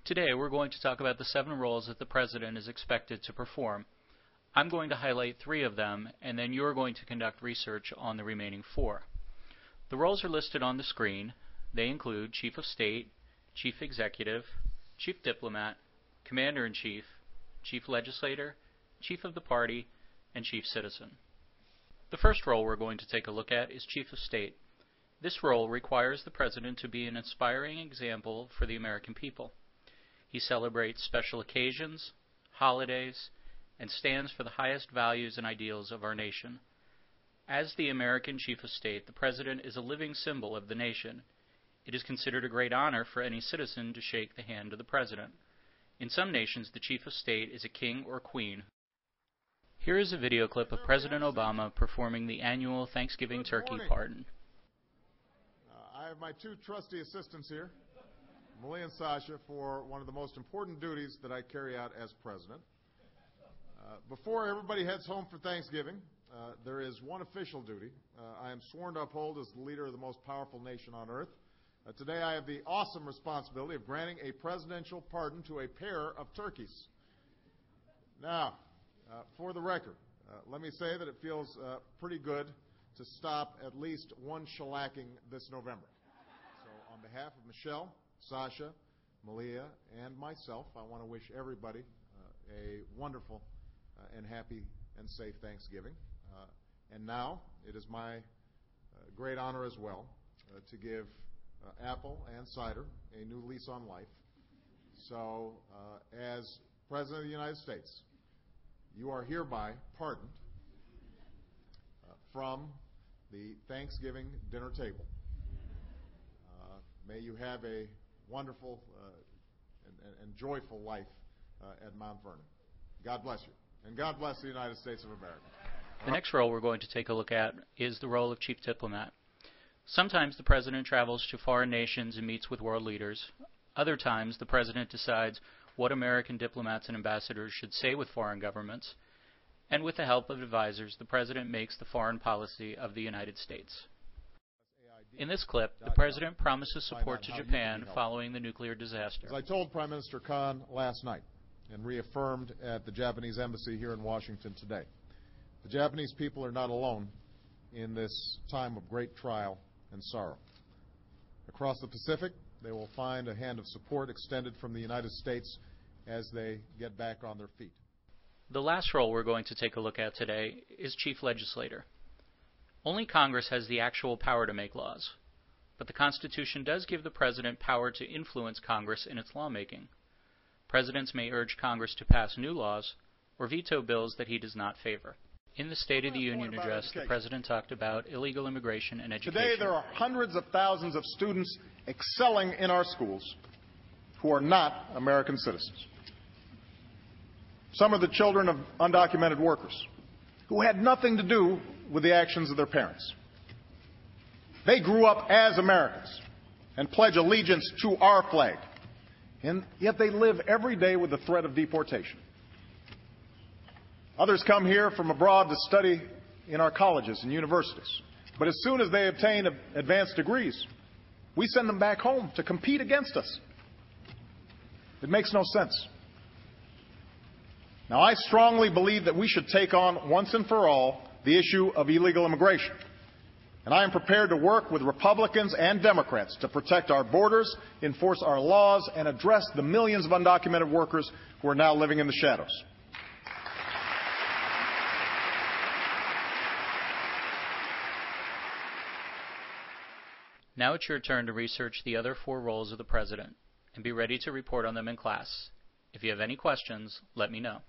Today we're going to talk about the 7 roles that the President is expected to perform. I'm going to highlight 3 of them, and then you're going to conduct research on the remaining 4. The roles are listed on the screen. They include Chief of State, Chief Executive, Chief Diplomat, Commander-in-Chief, Chief Legislator, Chief of the Party, and Chief Citizen. The first role we're going to take a look at is Chief of State. This role requires the President to be an inspiring example for the American people. He celebrates special occasions, holidays, and stands for the highest values and ideals of our nation. As the American Chief of State, the President is a living symbol of the nation. It is considered a great honor for any citizen to shake the hand of the President. In some nations, the Chief of State is a king or queen. Here is a video clip of President Obama performing the annual Thanksgiving turkey pardon. I have my 2 trusty assistants here, Malia and Sasha, for one of the most important duties that I carry out as President. Before everybody heads home for Thanksgiving, there is one official duty. I am sworn to uphold as the leader of the most powerful nation on earth. Today I have the awesome responsibility of granting a presidential pardon to a pair of turkeys. Now, for the record, let me say that it feels pretty good to stop at least one shellacking this November. So on behalf of Michelle, Sasha, Malia, and myself, I want to wish everybody a wonderful and happy and safe Thanksgiving. And now it is my great honor as well to give Apple and Cider a new lease on life. So as President of the United States, you are hereby pardoned from the Thanksgiving dinner table. May you have a wonderful and joyful life at Mount Vernon. God bless you, and God bless the United States of America. The next role we're going to take a look at is the role of Chief Diplomat. Sometimes the President travels to foreign nations and meets with world leaders. Other times the President decides what American diplomats and ambassadors should say with foreign governments, and with the help of advisors, the President makes the foreign policy of the United States. In this clip, the President promises support to Japan following the nuclear disaster. As I told Prime Minister Khan last night and reaffirmed at the Japanese embassy here in Washington today, the Japanese people are not alone in this time of great trial and sorrow. Across the Pacific, they will find a hand of support extended from the United States as they get back on their feet. The last role we're going to take a look at today is Chief Legislator. Only Congress has the actual power to make laws, but the Constitution does give the President power to influence Congress in its lawmaking. Presidents may urge Congress to pass new laws or veto bills that he does not favor. In the State of the Union address, the President talked about illegal immigration and education. Today there are hundreds of thousands of students excelling in our schools who are not American citizens. Some are the children of undocumented workers who had nothing to do with the actions of their parents. They grew up as Americans and pledge allegiance to our flag, and yet they live every day with the threat of deportation. Others come here from abroad to study in our colleges and universities, but as soon as they obtain advanced degrees, we send them back home to compete against us. It makes no sense. Now, I strongly believe that we should take on once and for all the issue of illegal immigration, and I am prepared to work with Republicans and Democrats to protect our borders, enforce our laws, and address the millions of undocumented workers who are now living in the shadows. Now it's your turn to research the other 4 roles of the President and be ready to report on them in class. If you have any questions, let me know.